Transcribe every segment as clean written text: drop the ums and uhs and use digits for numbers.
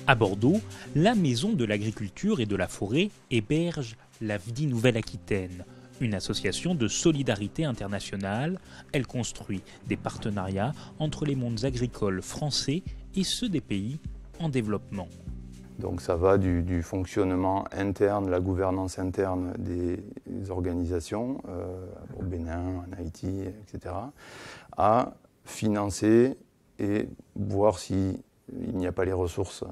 À Bordeaux, la Maison de l'Agriculture et de la Forêt héberge l'AFDI Nouvelle-Aquitaine, une association de solidarité internationale. Elle construit des partenariats entre les mondes agricoles français et ceux des pays en développement. Donc ça va du fonctionnement interne, la gouvernance interne des organisations, au Bénin, en Haïti, etc., à financer et voir si il n'y a pas les ressources,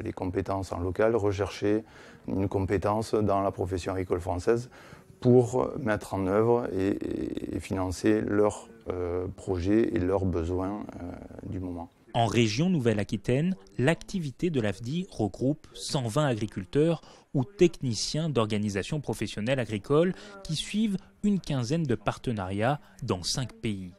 les compétences en local, rechercher une compétence dans la profession agricole française pour mettre en œuvre et financer leurs projets et leurs besoins du moment. En région Nouvelle-Aquitaine, l'activité de l'AFDI regroupe 120 agriculteurs ou techniciens d'organisations professionnelles agricoles qui suivent une quinzaine de partenariats dans 5 pays.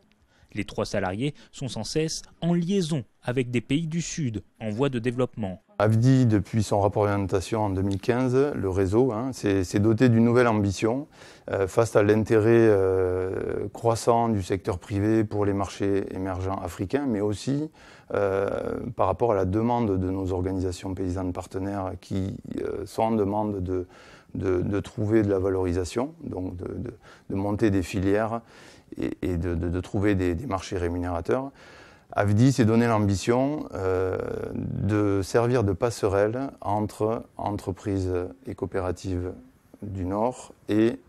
Les 3 salariés sont sans cesse en liaison avec des pays du Sud en voie de développement. AFDI, depuis son rapport d'orientation en 2015, le réseau, s'est doté d'une nouvelle ambition face à l'intérêt croissant du secteur privé pour les marchés émergents africains, mais aussi par rapport à la demande de nos organisations paysannes partenaires qui sont en demande de trouver de la valorisation, donc de monter des filières et de trouver des marchés rémunérateurs. AFDI s'est donné l'ambition de servir de passerelle entre entreprises et coopératives du Nord et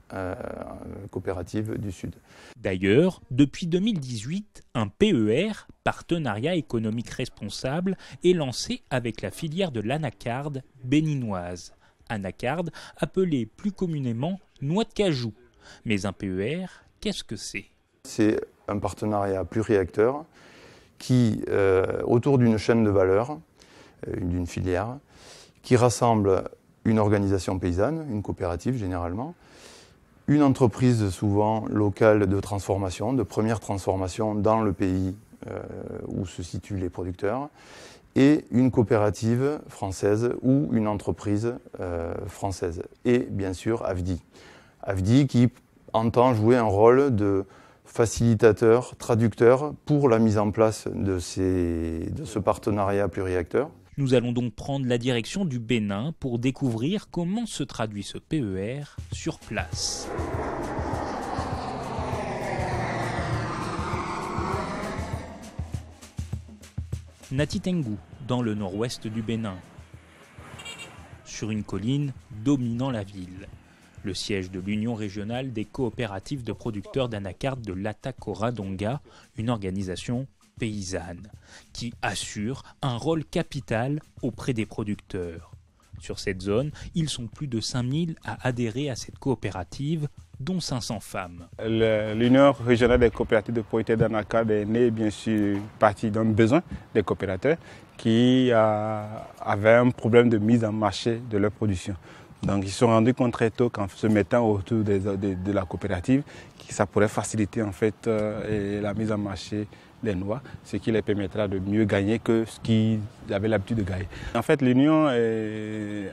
coopératives du Sud. D'ailleurs, depuis 2018, un PER, Partenariat économique responsable, est lancé avec la filière de l'anacarde béninoise. Anacarde, appelée plus communément noix de cajou. Mais un PER, qu'est-ce que c'est ? C'est un partenariat pluriacteur qui, autour d'une chaîne de valeur, d'une filière, qui rassemble une organisation paysanne, une coopérative généralement, une entreprise souvent locale de transformation, de première transformation dans le pays où se situent les producteurs, et une coopérative française ou une entreprise française. Et bien sûr AFDI. AFDI qui entend jouer un rôle de facilitateur, traducteur pour la mise en place de ce partenariat pluriacteur. Nous allons donc prendre la direction du Bénin pour découvrir comment se traduit ce PER sur place. Nati Tengou, dans le nord-ouest du Bénin, sur une colline dominant la ville. Le siège de l'Union régionale des coopératives de producteurs d'anacarde de l'Ata-Kora-Donga, une organisation paysanne, qui assure un rôle capital auprès des producteurs. Sur cette zone, ils sont plus de 5000 à adhérer à cette coopérative, dont 500 femmes. L'Union régionale des coopératives de producteurs d'anacarde est née bien sûr partie d'un besoin des coopérateurs qui avaient un problème de mise en marché de leur production. Donc ils se sont rendus compte très tôt qu'en se mettant autour de la coopérative, que ça pourrait faciliter en fait la mise en marché des noix, ce qui les permettra de mieux gagner que ce qu'ils avaient l'habitude de gagner. En fait, l'Union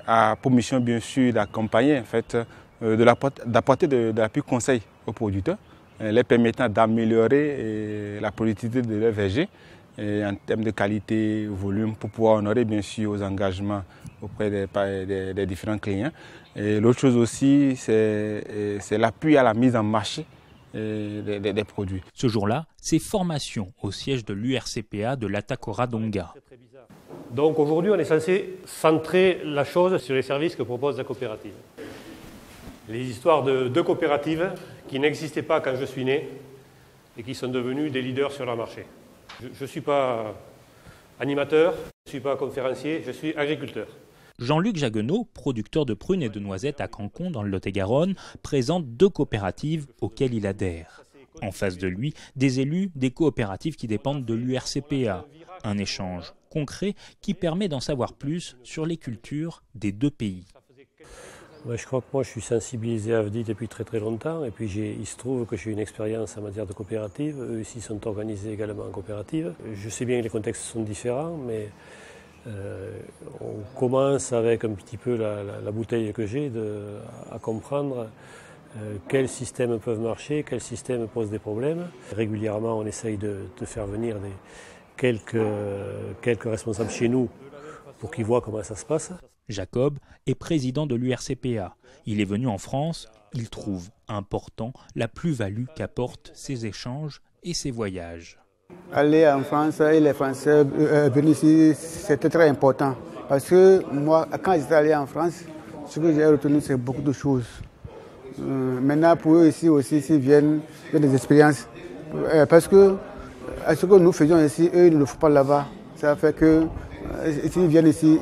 a pour mission bien sûr d'accompagner, en fait, d'apporter de l'appui conseil aux producteurs, les permettant d'améliorer la productivité de leurs vergers en termes de qualité, volume, pour pouvoir honorer bien sûr aux engagements auprès des différents clients. Et l'autre chose aussi, c'est l'appui à la mise en marché des produits. Ce jour-là, c'est formation au siège de l'URCPA de l'Ata-Kora-Donga. Donc aujourd'hui, on est censé centrer la chose sur les services que propose la coopérative. Les histoires de deux coopératives qui n'existaient pas quand je suis né et qui sont devenues des leaders sur leur marché. Je ne suis pas animateur, je ne suis pas conférencier, je suis agriculteur. Jean-Luc Jaguenot, producteur de prunes et de noisettes à Cancon dans le Lot-et-Garonne, présente 2 coopératives auxquelles il adhère. En face de lui, des élus des coopératives qui dépendent de l'URCPA. Un échange concret qui permet d'en savoir plus sur les cultures des 2 pays. Ouais, je crois que moi je suis sensibilisé à AFDI depuis très longtemps et puis il se trouve que j'ai une expérience en matière de coopérative. Eux ici sont organisés également en coopérative. Je sais bien que les contextes sont différents, mais On commence avec un petit peu la bouteille que j'ai à comprendre quels systèmes peuvent marcher, quels systèmes posent des problèmes. Régulièrement, on essaye de faire venir quelques responsables chez nous pour qu'ils voient comment ça se passe. Jacob est président de l'URCPA. Il est venu en France. Il trouve important la plus-value qu'apportent ces échanges et ces voyages. Aller en France et les Français venir ici, c'était très important. Parce que moi, quand j'étais allé en France, ce que j'ai retenu, c'est beaucoup de choses. Maintenant, pour eux ici aussi, s'ils viennent, il y a des expériences. Parce que ce que nous faisons ici, eux, ils ne le font pas là-bas. Ça fait que s'ils viennent ici,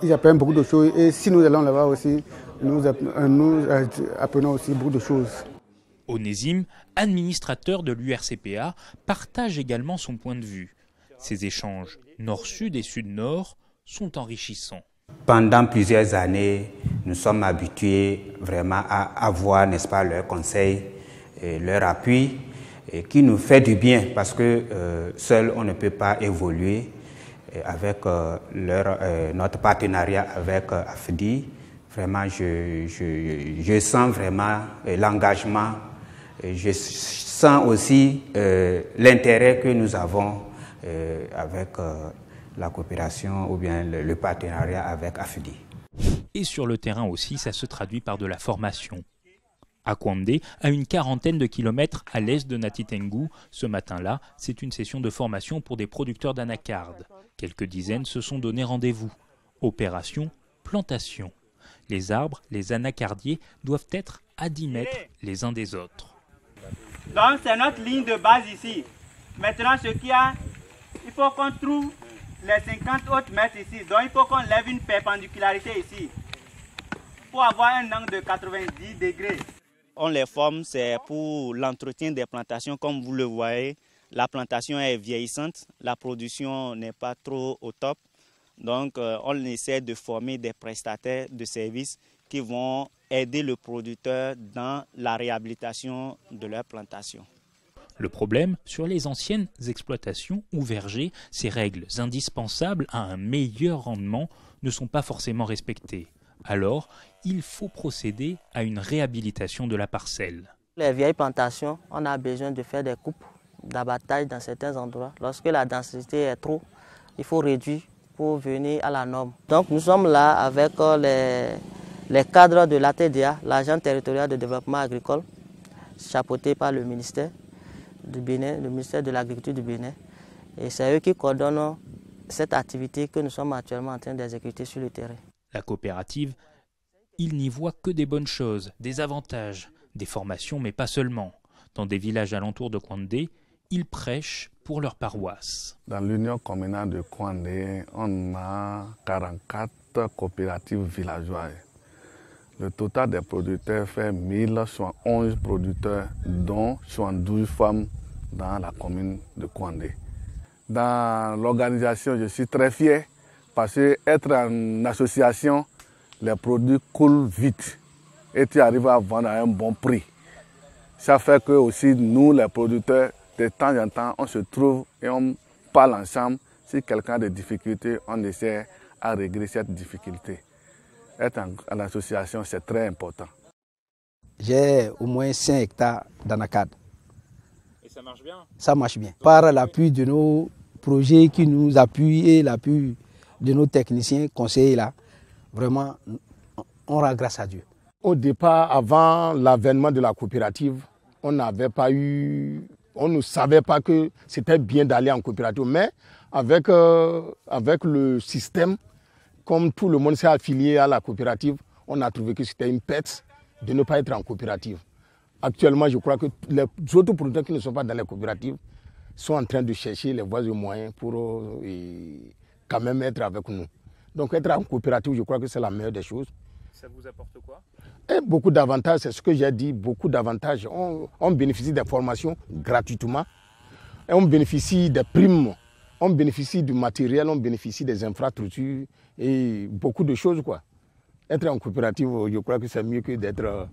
ils apprennent beaucoup de choses. Et si nous allons là-bas aussi, nous apprenons aussi beaucoup de choses. Onésime, administrateur de l'URCPA, partage également son point de vue. Ces échanges nord-sud et sud-nord sont enrichissants. Pendant plusieurs années, nous sommes habitués vraiment à avoir, n'est-ce pas, leurs conseils, et leur appui, et qui nous fait du bien parce que seul on ne peut pas évoluer. Avec notre partenariat avec AFDI, vraiment je sens vraiment l'engagement. Je sens aussi l'intérêt que nous avons avec la coopération ou bien le partenariat avec AFDI. Et sur le terrain aussi, ça se traduit par de la formation. À Kwandé, à une quarantaine de kilomètres à l'est de Nati Tengou, ce matin-là, c'est une session de formation pour des producteurs d'anacardes. Quelques dizaines se sont donné rendez-vous. Opération plantation. Les arbres, les anacardiers, doivent être à 10 mètres les uns des autres. Donc c'est notre ligne de base ici. Maintenant ce qu'il y a, il faut qu'on trouve les 50 autres mètres ici. Donc il faut qu'on lève une perpendicularité ici pour avoir un angle de 90 degrés. On les forme, c'est pour l'entretien des plantations. Comme vous le voyez, la plantation est vieillissante, la production n'est pas trop au top. Donc on essaie de former des prestataires de services qui vont aider le producteur dans la réhabilitation de leur plantation. Le problème, sur les anciennes exploitations ou vergers, ces règles indispensables à un meilleur rendement ne sont pas forcément respectées. Alors, il faut procéder à une réhabilitation de la parcelle. Les vieilles plantations, on a besoin de faire des coupes d'abattage dans certains endroits. Lorsque la densité est trop, il faut réduire pour venir à la norme. Donc nous sommes là avec les cadres de l'ATDA, l'Agence territoriale de développement agricole, chapeauté par le ministère du Bénin, le ministère de l'Agriculture du Bénin. Et c'est eux qui coordonnent cette activité que nous sommes actuellement en train d'exécuter sur le terrain. La coopérative, il n'y voit que des bonnes choses, des avantages, des formations, mais pas seulement. Dans des villages alentours de Kwandé, ils prêchent pour leur paroisse. Dans l'union communale de Kwandé, on a 44 coopératives villageoises. Le total des producteurs fait 1011 producteurs, dont 72 femmes dans la commune de Kwandé. Dans l'organisation, je suis très fier parce qu'être en association, les produits coulent vite et tu arrives à vendre à un bon prix. Ça fait que aussi nous, les producteurs, de temps en temps, on se trouve et on parle ensemble. Si quelqu'un a des difficultés, on essaie à régler cette difficulté. Être en association, c'est très important. J'ai au moins 5 hectares d'anacarde. Et ça marche bien? Ça marche bien. Par l'appui de nos projets qui nous appuient et l'appui de nos techniciens conseillers là, vraiment, on rend grâce à Dieu. Au départ, avant l'avènement de la coopérative, on ne savait pas que c'était bien d'aller en coopérative. Mais avec le système, comme tout le monde s'est affilié à la coopérative, on a trouvé que c'était une perte de ne pas être en coopérative. Actuellement, je crois que les autres producteurs qui ne sont pas dans les coopératives sont en train de chercher les voies et moyens pour quand même être avec nous. Donc être en coopérative, je crois que c'est la meilleure des choses. Ça vous apporte quoi? Et beaucoup d'avantages, c'est ce que j'ai dit, beaucoup d'avantages. On bénéficie des formations gratuitement, et on bénéficie des primes, on bénéficie du matériel, on bénéficie des infrastructures et beaucoup de choses, quoi. Être en coopérative, je crois que c'est mieux que d'être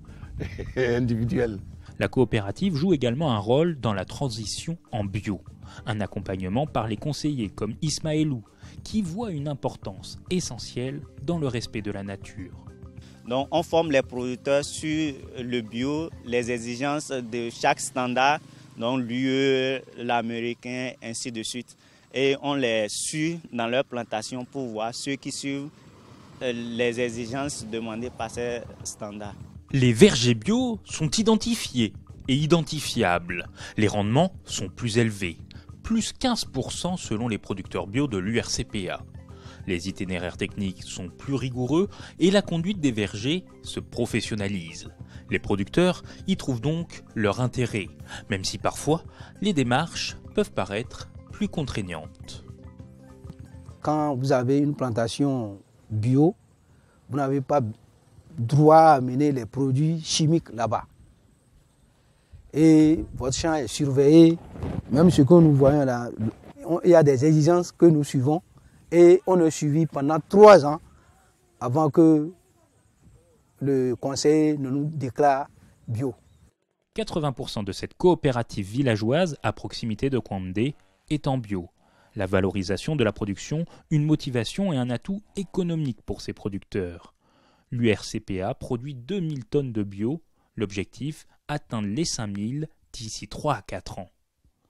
individuel. La coopérative joue également un rôle dans la transition en bio. Un accompagnement par les conseillers comme Ismaëlou, qui voit une importance essentielle dans le respect de la nature. Donc on forme les producteurs sur le bio, les exigences de chaque standard, donc l'UE, l'américain, ainsi de suite. Et on les suit dans leur plantation pour voir ceux qui suivent les exigences demandées par ces standards. Les vergers bio sont identifiés et identifiables. Les rendements sont plus élevés, plus 15% selon les producteurs bio de l'URCPA. Les itinéraires techniques sont plus rigoureux et la conduite des vergers se professionnalise. Les producteurs y trouvent donc leur intérêt, même si parfois les démarches peuvent paraître plus contraignantes. Quand vous avez une plantation bio, vous n'avez pas droit à amener les produits chimiques là-bas. Et votre champ est surveillé, même ce que nous voyons là, il y a des exigences que nous suivons et on est suivi pendant 3 ans avant que le conseil ne nous déclare bio. 80% de cette coopérative villageoise à proximité de Kouandé est en bio. La valorisation de la production, une motivation et un atout économique pour ses producteurs. L'URCPA produit 2000 tonnes de bio. L'objectif, atteindre les 5000 d'ici 3 à 4 ans.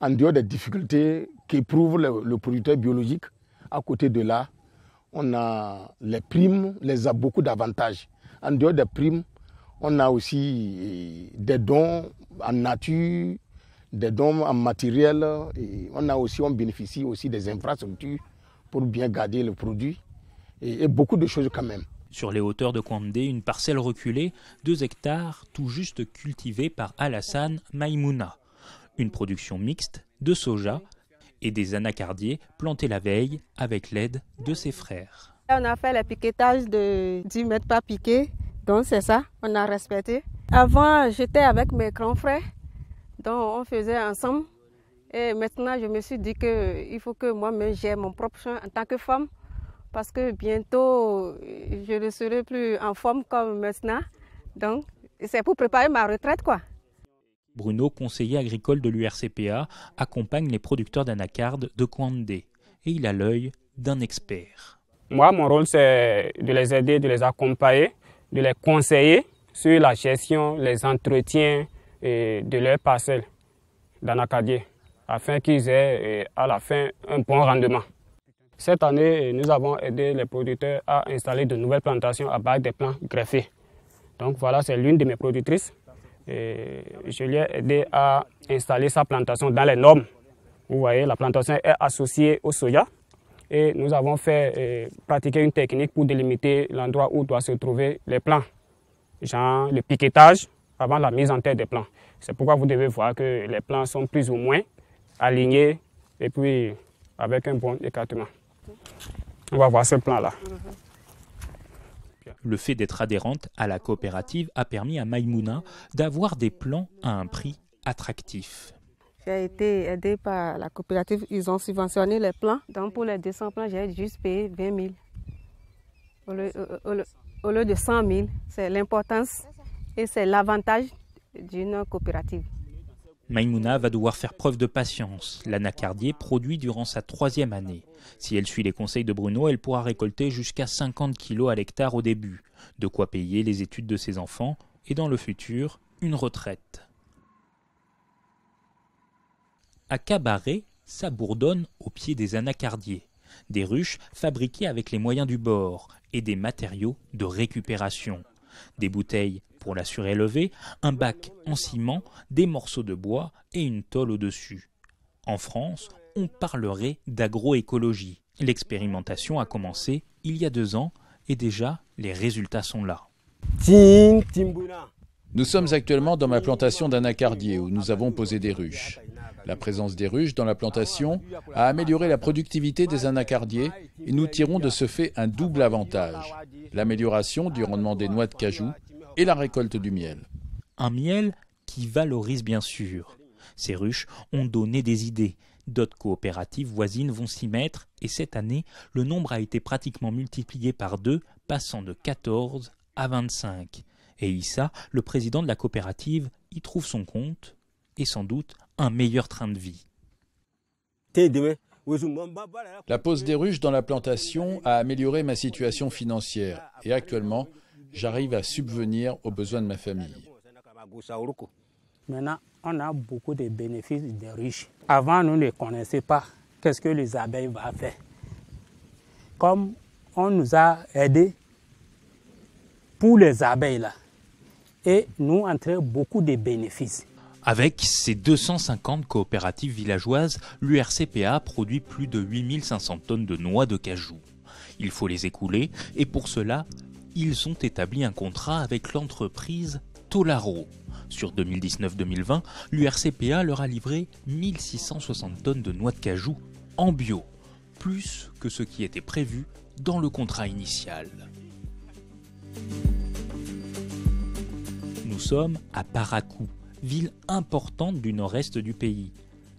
En dehors des difficultés qu'éprouve le producteur biologique, à côté de là, on a les primes, beaucoup d'avantages. En dehors des primes, on a aussi des dons en nature, des dons en matériel. Et on bénéficie aussi des infrastructures pour bien garder le produit et beaucoup de choses quand même. Sur les hauteurs de Kouandé, une parcelle reculée, 2 hectares tout juste cultivés par Alassane Maïmouna. Une production mixte de soja et des anacardiers plantés la veille avec l'aide de ses frères. On a fait le piquetage de 10 mètres par piquet, donc c'est ça, on a respecté. Avant, j'étais avec mes grands frères, donc on faisait ensemble. Et maintenant, je me suis dit qu'il faut que moi-même j'ai mon propre champ en tant que femme. Parce que bientôt, je ne serai plus en forme comme maintenant. Donc, c'est pour préparer ma retraite, quoi. Bruno, conseiller agricole de l'URCPA, accompagne les producteurs d'anacardes de Kouandé. Et il a l'œil d'un expert. Moi, mon rôle, c'est de les aider, de les accompagner, de les conseiller sur la gestion, les entretiens de leurs parcelles d'anacardiers, afin qu'ils aient à la fin un bon rendement. Cette année, nous avons aidé les producteurs à installer de nouvelles plantations à base des plants greffés. Donc voilà, c'est l'une de mes productrices. Et je lui ai aidé à installer sa plantation dans les normes. Vous voyez, la plantation est associée au soja. Et nous avons fait pratiquer une technique pour délimiter l'endroit où doivent se trouver les plants. Genre le piquetage avant la mise en terre des plants. C'est pourquoi vous devez voir que les plants sont plus ou moins alignés et puis avec un bon écartement. On va voir ce plan-là. Le fait d'être adhérente à la coopérative a permis à Maïmouna d'avoir des plants à un prix attractif. J'ai été aidée par la coopérative, ils ont subventionné les plants. Donc pour les 200 plants, j'ai juste payé 20 000 au lieu de 100 000. C'est l'importance et c'est l'avantage d'une coopérative. Maïmouna va devoir faire preuve de patience. L'anacardier produit durant sa 3e année. Si elle suit les conseils de Bruno, elle pourra récolter jusqu'à 50 kg à l'hectare au début. De quoi payer les études de ses enfants et dans le futur, une retraite. À Cabaret, ça bourdonne au pied des anacardiers. Des ruches fabriquées avec les moyens du bord et des matériaux de récupération. Des bouteilles pour la surélever, un bac en ciment, des morceaux de bois et une tôle au-dessus. En France, on parlerait d'agroécologie. L'expérimentation a commencé il y a 2 ans et déjà les résultats sont là. Nous sommes actuellement dans ma plantation d'anacardier où nous avons posé des ruches. La présence des ruches dans la plantation a amélioré la productivité des anacardiers et nous tirons de ce fait un double avantage, l'amélioration du rendement des noix de cajou et la récolte du miel. Un miel qui valorise bien sûr. Ces ruches ont donné des idées. D'autres coopératives voisines vont s'y mettre et cette année, le nombre a été pratiquement multiplié par 2, passant de 14 à 25. Et Issa, le président de la coopérative, y trouve son compte et sans doute un meilleur train de vie. La pose des ruches dans la plantation a amélioré ma situation financière et actuellement, j'arrive à subvenir aux besoins de ma famille. Maintenant, on a beaucoup de bénéfices des ruches. Avant, nous ne connaissions pas qu'est-ce que les abeilles vont faire. Comme on nous a aidés pour les abeilles là, et nous entraînons beaucoup de bénéfices. Avec ses 250 coopératives villageoises, l'URCPA produit plus de 8500 tonnes de noix de cajou. Il faut les écouler et pour cela, ils ont établi un contrat avec l'entreprise Tolaro. Sur 2019-2020, l'URCPA leur a livré 1660 tonnes de noix de cajou en bio, plus que ce qui était prévu dans le contrat initial. Nous sommes à Parakou, ville importante du nord-est du pays.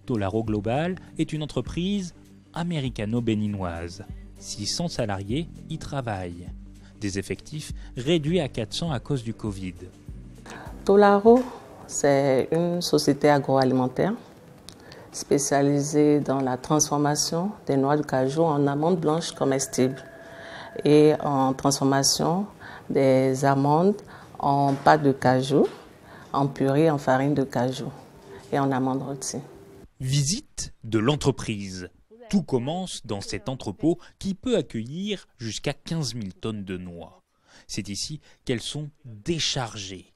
Tolaro Global est une entreprise américano-béninoise. 600 salariés y travaillent. Des effectifs réduits à 400 à cause du Covid. Tolaro, c'est une société agroalimentaire spécialisée dans la transformation des noix de cajou en amandes blanches comestibles et en transformation des amandes en pâte de cajou, en purée en farine de cajou et en amandes rôties. Visite de l'entreprise. Tout commence dans cet entrepôt qui peut accueillir jusqu'à 15 000 tonnes de noix. C'est ici qu'elles sont déchargées.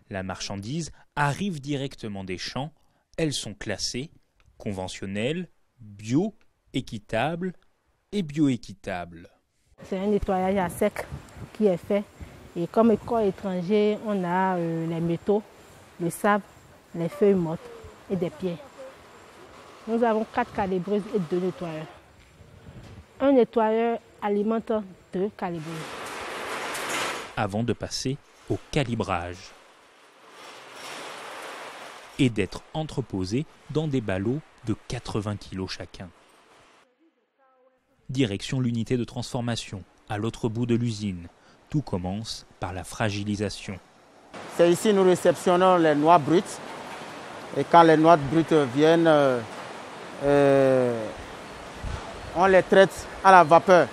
La marchandise arrive directement des champs. Elles sont classées conventionnelles, bio, équitables et bioéquitables. C'est un nettoyage à sec qui est fait. Et comme école étranger, on a les métaux, le sable, les feuilles mortes et des pierres. Nous avons 4 calibreuses et 2 nettoyeurs. Un nettoyeur alimente 2 calibreuses. Avant de passer au calibrage et d'être entreposés dans des ballots de 80 kg chacun. Direction l'unité de transformation, à l'autre bout de l'usine. Tout commence par la fragilisation. C'est ici que nous réceptionnons les noix brutes. Et quand les noix brutes viennent, on les traite à la vapeur.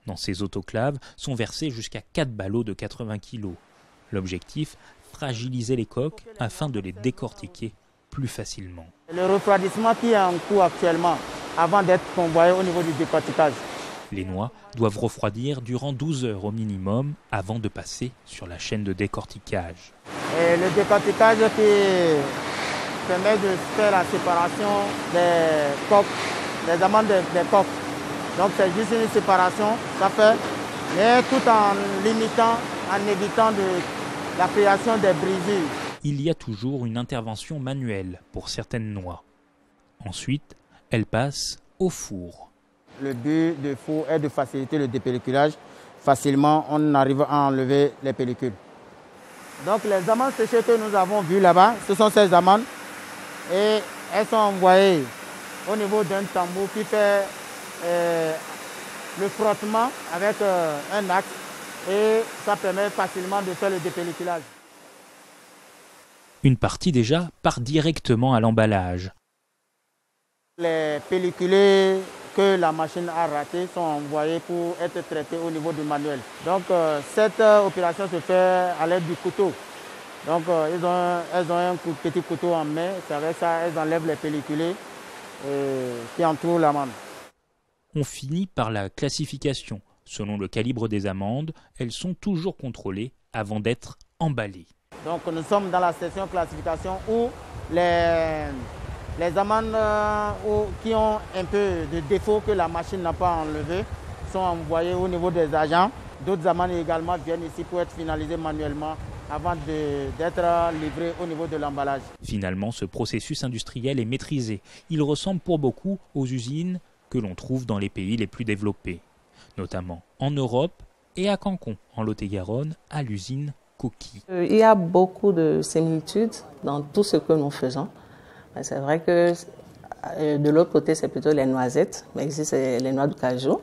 Dans ces autoclaves sont versés jusqu'à 4 ballots de 80 kg. L'objectif, fragiliser les coques afin de les décortiquer plus facilement. Le refroidissement qui est en cours actuellement, avant d'être convoyé au niveau du décortiquage. Les noix doivent refroidir durant 12 heures au minimum avant de passer sur la chaîne de décortiquage. Et le décortiquage qui permet de faire la séparation des coques, des amandes des coques. Donc c'est juste une séparation, ça fait, mais tout en limitant, en évitant la création des brisures. Il y a toujours une intervention manuelle pour certaines noix. Ensuite, elles passent au four. Le but du four est de faciliter le dépelliculage. Facilement, on arrive à enlever les pellicules. Donc les amandes séchées que nous avons vues là-bas, ce sont ces amandes. Et elles sont envoyées au niveau d'un tambour qui fait le frottement avec un axe. Et ça permet facilement de faire le dépelliculage. Une partie déjà part directement à l'emballage. Les pelliculés que la machine a ratés sont envoyés pour être traités au niveau du manuel. Donc cette opération se fait à l'aide du couteau. Donc elles ont un petit couteau en main, c'est avec ça elles enlèvent les pelliculés qui entourent l'amande. On finit par la classification. Selon le calibre des amandes, elles sont toujours contrôlées avant d'être emballées. Donc nous sommes dans la section classification où les amandes qui ont un peu de défaut que la machine n'a pas enlevé sont envoyées au niveau des agents. D'autres amandes également viennent ici pour être finalisées manuellement avant d'être livrées au niveau de l'emballage. Finalement, ce processus industriel est maîtrisé. Il ressemble pour beaucoup aux usines que l'on trouve dans les pays les plus développés, notamment en Europe et à Cancon, en Lot-et-Garonne, à l'usine Coquille. Il y a beaucoup de similitudes dans tout ce que nous faisons. C'est vrai que de l'autre côté, c'est plutôt les noisettes, mais ici, c'est les noix de cajou.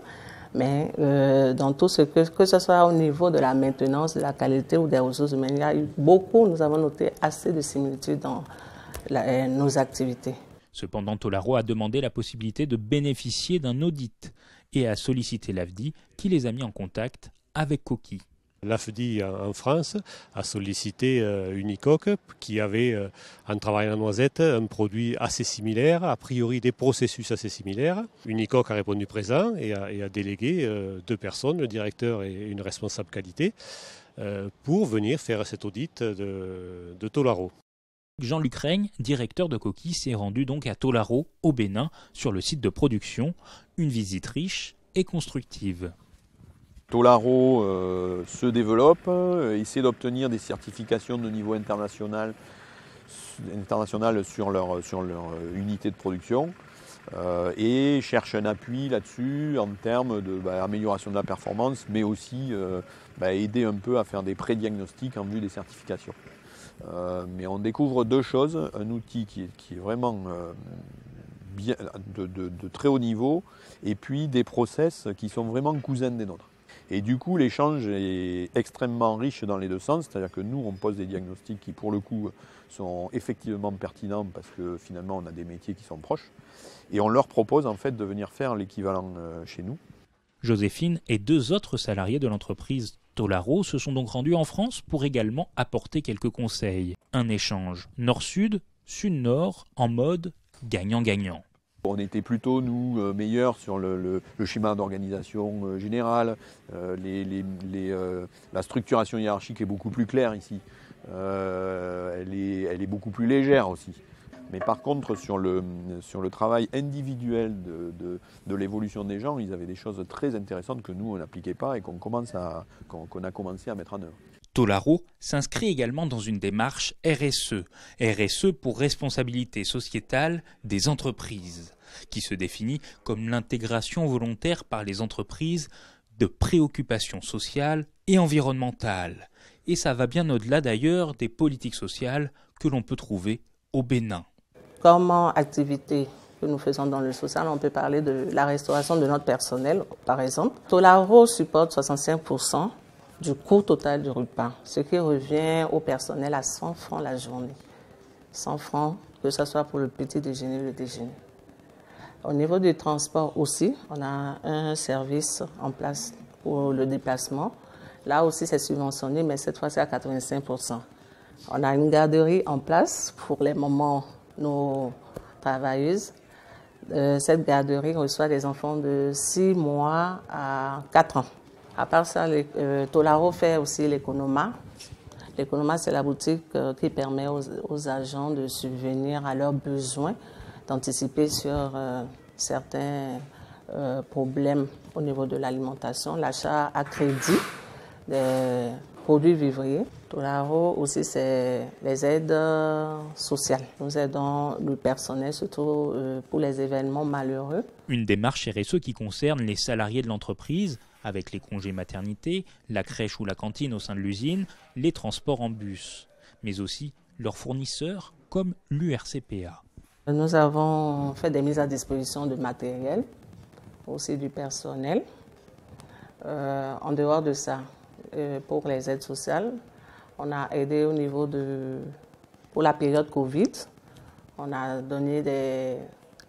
Mais dans tout ce que ce soit au niveau de la maintenance, de la qualité ou des ressources humaines, il y a eu beaucoup, nous avons noté assez de similitudes dans nos activités. Cependant, Tolaro a demandé la possibilité de bénéficier d'un audit et a sollicité l'AFDI qui les a mis en contact avec Coqui. L'AFDI en France a sollicité Unicoque qui avait, en travaillant la noisette, un produit assez similaire, a priori des processus assez similaires. Unicoque a répondu présent et a délégué 2 personnes, le directeur et une responsable qualité, pour venir faire cet audit de Tolaro. Jean-Luc Reigne, directeur de Coqui, s'est rendu donc à Tolaro, au Bénin, sur le site de production. Une visite riche et constructive. Tolaro se développe, essaie d'obtenir des certifications de niveau international sur leur unité de production et cherche un appui là-dessus en termes d'amélioration de la performance, mais aussi aider un peu à faire des pré-diagnostics en vue des certifications. Mais on découvre 2 choses, un outil qui est vraiment bien, de très haut niveau, et puis des process qui sont vraiment cousins des nôtres. Et du coup, l'échange est extrêmement riche dans les 2 sens, c'est-à-dire que nous, on pose des diagnostics qui, pour le coup, sont effectivement pertinents parce que finalement, on a des métiers qui sont proches. Et on leur propose en fait de venir faire l'équivalent chez nous. Joséphine et 2 autres salariés de l'entreprise Tolaro se sont donc rendus en France pour également apporter quelques conseils. Un échange nord-sud, sud-nord, en mode gagnant-gagnant. On était plutôt, nous, meilleurs sur le schéma d'organisation générale. La structuration hiérarchique est beaucoup plus claire ici. Elle est beaucoup plus légère aussi. Mais par contre, sur le travail individuel de l'évolution des gens, ils avaient des choses très intéressantes que nous, on n'appliquait pas et qu'on a commencé à mettre en œuvre. Tolaro s'inscrit également dans une démarche RSE. RSE pour responsabilité sociétale des entreprises, qui se définit comme l'intégration volontaire par les entreprises de préoccupations sociales et environnementales. Et ça va bien au-delà d'ailleurs des politiques sociales que l'on peut trouver au Bénin. Comme activité que nous faisons dans le social, on peut parler de la restauration de notre personnel, par exemple. Tolaro supporte 65% du coût total du repas, ce qui revient au personnel à 100 francs la journée. 100 francs, que ce soit pour le petit déjeuner ou le déjeuner. Au niveau du transport aussi, on a un service en place pour le déplacement. Là aussi, c'est subventionné, mais cette fois, c'est à 85%. On a une garderie en place pour les mamans, nos travailleuses. Cette garderie reçoit des enfants de 6 mois à 4 ans. À part ça, Tolaro fait aussi l'Economa. L'Economa, c'est la boutique qui permet aux agents de subvenir à leurs besoins, d'anticiper sur certains problèmes au niveau de l'alimentation, l'achat à crédit des produits vivriers. Tolaro aussi, c'est les aides sociales. Nous aidons le personnel, surtout pour les événements malheureux. Une démarche RSE qui concerne les salariés de l'entreprise, avec les congés maternité, la crèche ou la cantine au sein de l'usine, les transports en bus, mais aussi leurs fournisseurs comme l'URCPA. Nous avons fait des mises à disposition de matériel, aussi du personnel. En dehors de ça, pour les aides sociales, on a aidé au niveau pour la période Covid. On a donné des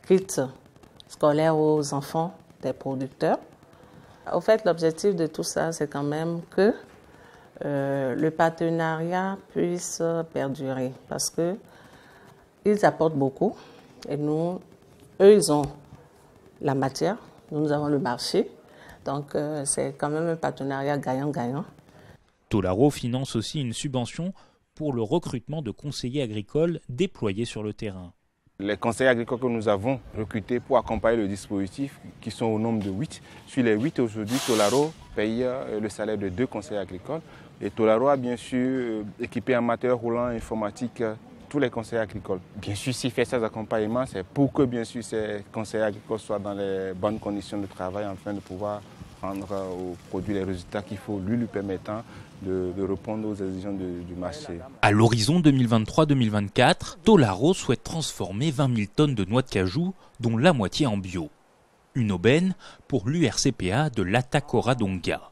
kits scolaires aux enfants des producteurs. Au fait, l'objectif de tout ça, c'est quand même que le partenariat puisse perdurer parce qu'ils apportent beaucoup et eux, ils ont la matière, nous avons le marché. Donc, c'est quand même un partenariat gagnant-gagnant. Tolaro finance aussi une subvention pour le recrutement de conseillers agricoles déployés sur le terrain. Les conseillers agricoles que nous avons recrutés pour accompagner le dispositif, qui sont au nombre de 8. Sur les 8 aujourd'hui, Tolaro paye le salaire de 2 conseillers agricoles. Et Tolaro a bien sûr équipé en matériel roulant informatique tous les conseillers agricoles. Bien sûr, s'il fait ces accompagnements, c'est pour que bien sûr ces conseillers agricoles soient dans les bonnes conditions de travail afin de pouvoir rendre au produit les résultats qu'il faut, lui permettant de répondre aux exigences du marché. À l'horizon 2023-2024, Tolaro souhaite transformer 20 000 tonnes de noix de cajou, dont la moitié en bio. Une aubaine pour l'URCPA de l'Atacoradonga.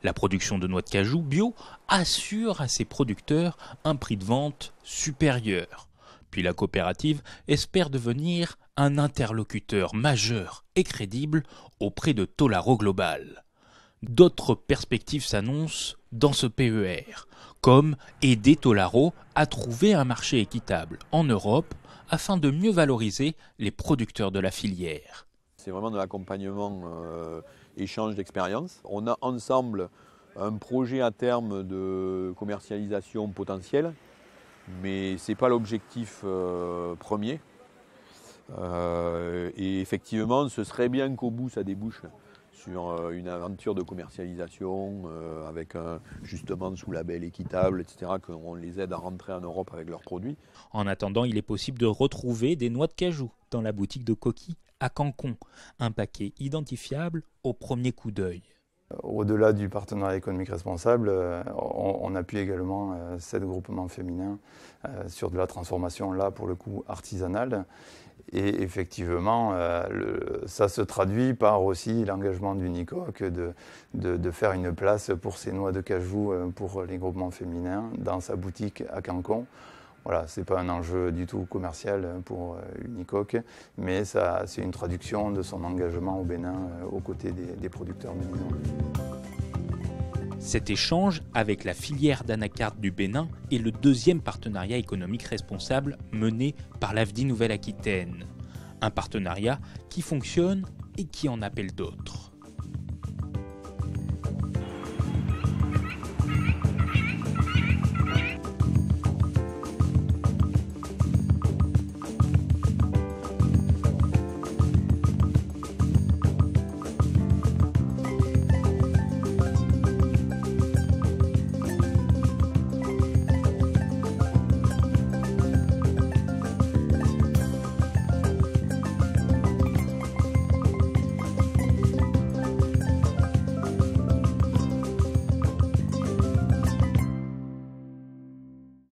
La production de noix de cajou bio assure à ses producteurs un prix de vente supérieur. Puis la coopérative espère devenir un interlocuteur majeur et crédible auprès de Tolaro Global. D'autres perspectives s'annoncent dans ce PER, comme aider Tolaro à trouver un marché équitable en Europe afin de mieux valoriser les producteurs de la filière. C'est vraiment de l'accompagnement, échange d'expériences. On a ensemble un projet à terme de commercialisation potentielle, mais ce n'est pas l'objectif premier. Et effectivement, ce serait bien qu'au bout, ça débouche sur une aventure de commercialisation avec justement sous label équitable, etc., qu'on les aide à rentrer en Europe avec leurs produits. En attendant, il est possible de retrouver des noix de cajou dans la boutique de Coqui à Cancon, un paquet identifiable au premier coup d'œil. Au-delà du partenariat économique responsable, on appuie également 7 groupements féminins sur de la transformation, là pour le coup artisanale. Et effectivement, ça se traduit par aussi l'engagement d'Unicoque de faire une place pour ces noix de cajou pour les groupements féminins dans sa boutique à Cancon. Voilà, ce n'est pas un enjeu du tout commercial pour Unicoque, mais c'est une traduction de son engagement au Bénin aux côtés des producteurs béninois. Cet échange avec la filière d'anacarde du Bénin est le deuxième partenariat économique responsable mené par l'AFDI Nouvelle-Aquitaine. Un partenariat qui fonctionne et qui en appelle d'autres.